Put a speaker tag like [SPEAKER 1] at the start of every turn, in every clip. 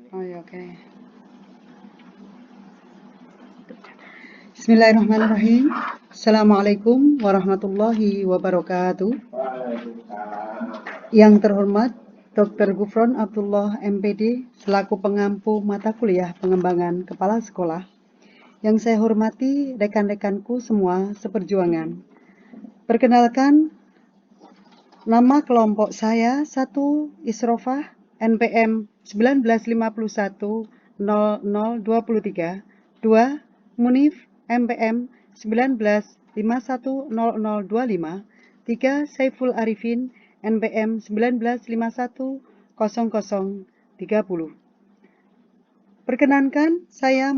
[SPEAKER 1] Oh ya, oke. Bismillahirrahmanirrahim. Assalamualaikum warahmatullahi wabarakatuh. Yang terhormat Dr. Gufron Abdullah MPD selaku pengampu mata kuliah pengembangan kepala sekolah. Yang saya hormati rekan-rekanku semua seperjuangan. Perkenalkan, nama kelompok saya 1 Isrofah NPM 19510023, 2 Munif MPM 19510025, 3 Saiful Arifin NPM 19510030. Perkenankan saya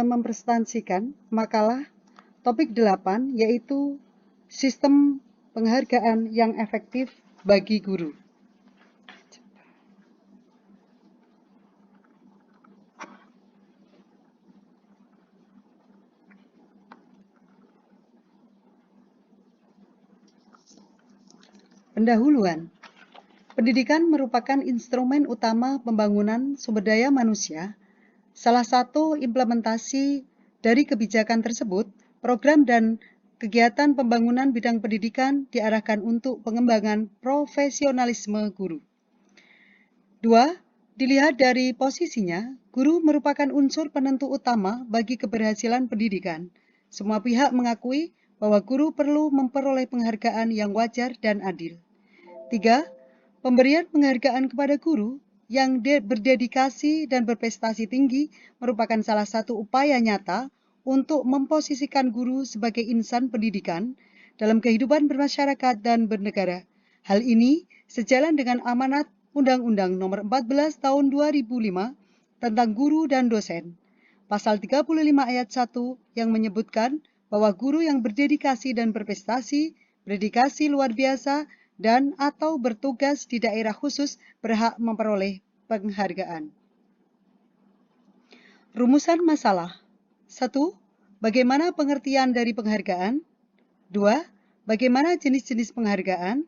[SPEAKER 1] mempresentasikan makalah topik 8 yaitu sistem penghargaan yang efektif bagi guru. Pendahuluan. Pendidikan merupakan instrumen utama pembangunan sumber daya manusia. Salah satu implementasi dari kebijakan tersebut, program dan kegiatan pembangunan bidang pendidikan diarahkan untuk pengembangan profesionalisme guru. 2. Dilihat dari posisinya, guru merupakan unsur penentu utama bagi keberhasilan pendidikan. Semua pihak mengakui bahwa guru perlu memperoleh penghargaan yang wajar dan adil. 3. Pemberian penghargaan kepada guru yang berdedikasi dan berprestasi tinggi merupakan salah satu upaya nyata untuk memposisikan guru sebagai insan pendidikan dalam kehidupan bermasyarakat dan bernegara. Hal ini sejalan dengan amanat Undang-Undang Nomor 14 Tahun 2005 tentang guru dan dosen. Pasal 35 ayat 1 yang menyebutkan bahwa guru yang berdedikasi dan berprestasi, berdedikasi luar biasa, dan atau bertugas di daerah khusus berhak memperoleh penghargaan. Rumusan masalah. 1. Bagaimana pengertian dari penghargaan? 2. Bagaimana jenis-jenis penghargaan?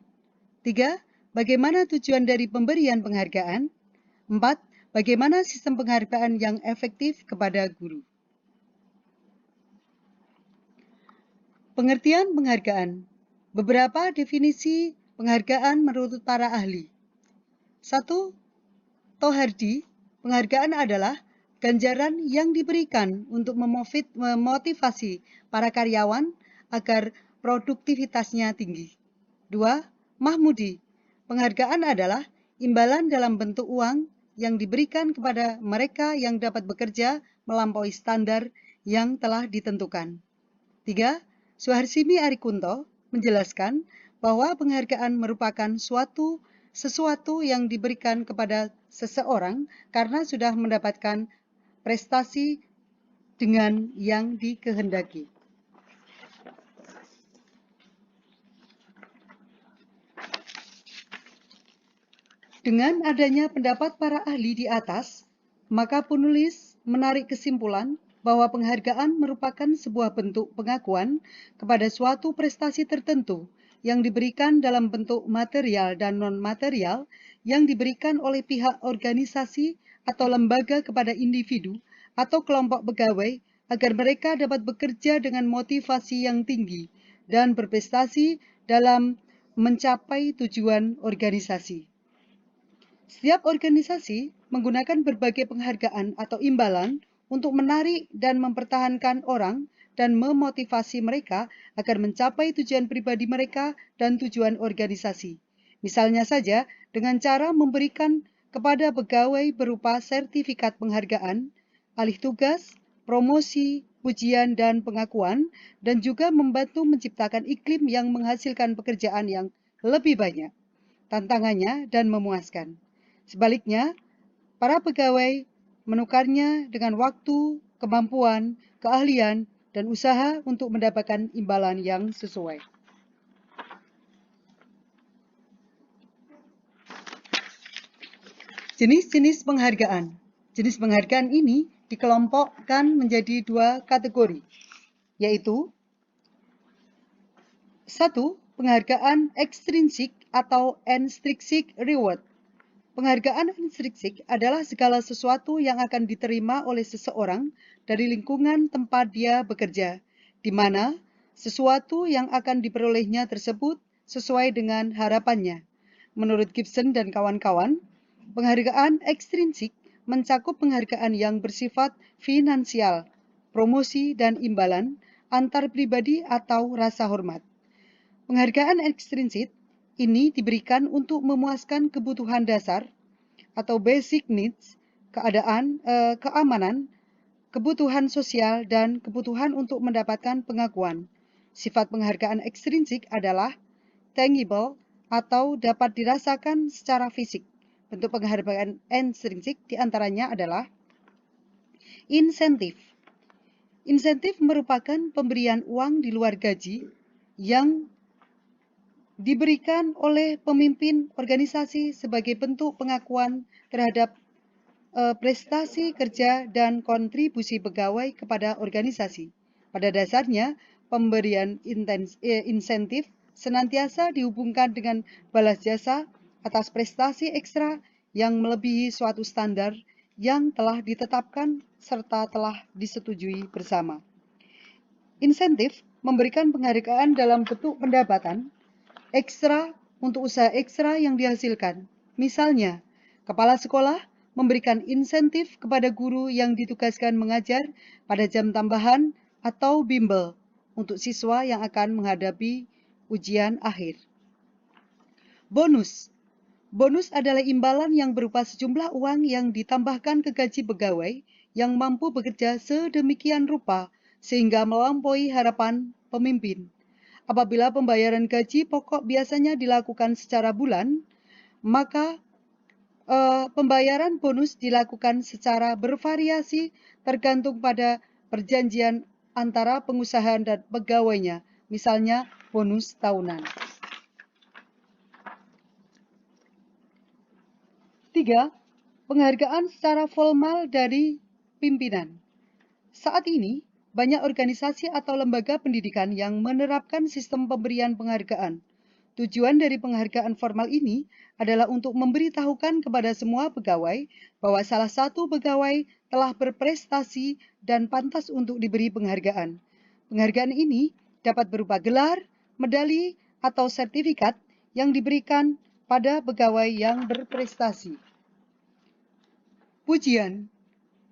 [SPEAKER 1] 3. Bagaimana tujuan dari pemberian penghargaan? 4. Bagaimana sistem penghargaan yang efektif kepada guru? Pengertian penghargaan. Beberapa definisi penghargaan menurut para ahli. 1. Tohardi, penghargaan adalah ganjaran yang diberikan untuk memotivasi para karyawan agar produktivitasnya tinggi. 2. Mahmudi, penghargaan adalah imbalan dalam bentuk uang yang diberikan kepada mereka yang dapat bekerja melampaui standar yang telah ditentukan. 3. Suharsini Arikunto menjelaskan bahwa penghargaan merupakan sesuatu yang diberikan kepada seseorang karena sudah mendapatkan prestasi dengan yang dikehendaki. Dengan adanya pendapat para ahli di atas, maka penulis menarik kesimpulan bahwa penghargaan merupakan sebuah bentuk pengakuan kepada suatu prestasi tertentu yang diberikan dalam bentuk material dan non-material yang diberikan oleh pihak organisasi atau lembaga kepada individu atau kelompok pegawai agar mereka dapat bekerja dengan motivasi yang tinggi dan berprestasi dalam mencapai tujuan organisasi. Setiap organisasi menggunakan berbagai penghargaan atau imbalan untuk menarik dan mempertahankan orang dan memotivasi mereka agar mencapai tujuan pribadi mereka dan tujuan organisasi. Misalnya saja dengan cara memberikan kepada pegawai berupa sertifikat penghargaan, alih tugas, promosi, pujian, dan pengakuan, dan juga membantu menciptakan iklim yang menghasilkan pekerjaan yang lebih banyak, tantangannya, dan memuaskan. Sebaliknya, para pegawai menukarnya dengan waktu, kemampuan, keahlian, dan usaha untuk mendapatkan imbalan yang sesuai. Jenis-jenis penghargaan. Jenis penghargaan ini dikelompokkan menjadi dua kategori, yaitu 1. Penghargaan extrinsic atau intrinsic reward. Penghargaan intrinsik adalah segala sesuatu yang akan diterima oleh seseorang dari lingkungan tempat dia bekerja, di mana sesuatu yang akan diperolehnya tersebut sesuai dengan harapannya. Menurut Gibson dan kawan-kawan, penghargaan ekstrinsik mencakup penghargaan yang bersifat finansial, promosi, dan imbalan antar pribadi atau rasa hormat. Penghargaan ekstrinsik ini diberikan untuk memuaskan kebutuhan dasar atau basic needs, keamanan, kebutuhan sosial, dan kebutuhan untuk mendapatkan pengakuan. Sifat penghargaan ekstrinsik adalah tangible atau dapat dirasakan secara fisik. Bentuk penghargaan intrinsik diantaranya adalah insentif. Insentif merupakan pemberian uang di luar gaji yang diberikan oleh pemimpin organisasi sebagai bentuk pengakuan terhadap prestasi kerja dan kontribusi pegawai kepada organisasi. Pada dasarnya, pemberian insentif senantiasa dihubungkan dengan balas jasa atas prestasi ekstra yang melebihi suatu standar yang telah ditetapkan serta telah disetujui bersama. Insentif memberikan penghargaan dalam bentuk pendapatan ekstra untuk usaha ekstra yang dihasilkan. Misalnya, kepala sekolah memberikan insentif kepada guru yang ditugaskan mengajar pada jam tambahan atau bimbel untuk siswa yang akan menghadapi ujian akhir. Bonus. Bonus adalah imbalan yang berupa sejumlah uang yang ditambahkan ke gaji pegawai yang mampu bekerja sedemikian rupa sehingga melampaui harapan pemimpin. Apabila pembayaran gaji pokok biasanya dilakukan secara bulan, maka pembayaran bonus dilakukan secara bervariasi tergantung pada perjanjian antara pengusaha dan pegawainya, misalnya bonus tahunan. 3. Penghargaan secara formal dari pimpinan. Saat ini, banyak organisasi atau lembaga pendidikan yang menerapkan sistem pemberian penghargaan. Tujuan dari penghargaan formal ini adalah untuk memberitahukan kepada semua pegawai bahwa salah satu pegawai telah berprestasi dan pantas untuk diberi penghargaan. Penghargaan ini dapat berupa gelar, medali, atau sertifikat yang diberikan pada pegawai yang berprestasi. Pujian.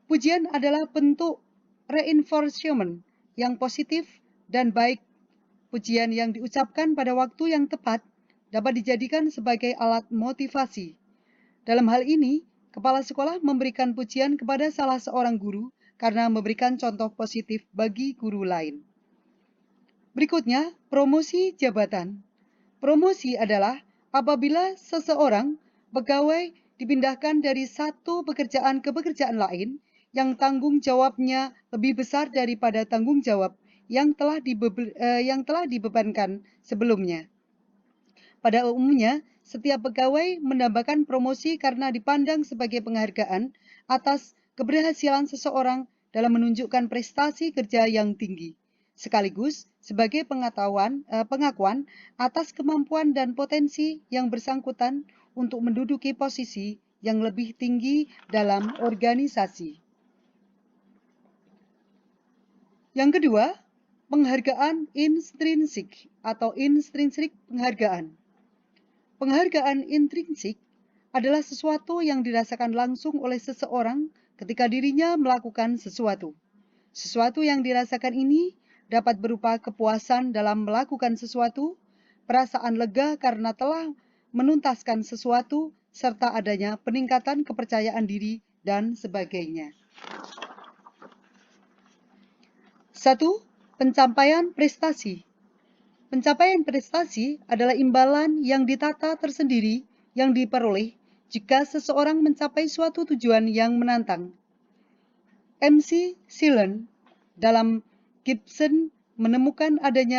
[SPEAKER 1] Pujian adalah bentuk reinforcement yang positif dan baik. Pujian yang diucapkan pada waktu yang tepat dapat dijadikan sebagai alat motivasi. Dalam hal ini, kepala sekolah memberikan pujian kepada salah seorang guru karena memberikan contoh positif bagi guru lain. Berikutnya, promosi jabatan. Promosi adalah apabila seseorang pegawai dipindahkan dari satu pekerjaan ke pekerjaan lain yang tanggung jawabnya lebih besar daripada tanggung jawab yang telah dibebankan sebelumnya. Pada umumnya, setiap pegawai mendapatkan promosi karena dipandang sebagai penghargaan atas keberhasilan seseorang dalam menunjukkan prestasi kerja yang tinggi, sekaligus sebagai pengakuan atas kemampuan dan potensi yang bersangkutan untuk menduduki posisi yang lebih tinggi dalam organisasi. Yang kedua, penghargaan intrinsik atau intrinsik penghargaan. Penghargaan intrinsik adalah sesuatu yang dirasakan langsung oleh seseorang ketika dirinya melakukan sesuatu. Sesuatu yang dirasakan ini dapat berupa kepuasan dalam melakukan sesuatu, perasaan lega karena telah menuntaskan sesuatu, serta adanya peningkatan kepercayaan diri, dan sebagainya. 1. Pencapaian prestasi. Pencapaian prestasi adalah imbalan yang ditata tersendiri yang diperoleh jika seseorang mencapai suatu tujuan yang menantang. MC Celan dalam Gibson menemukan adanya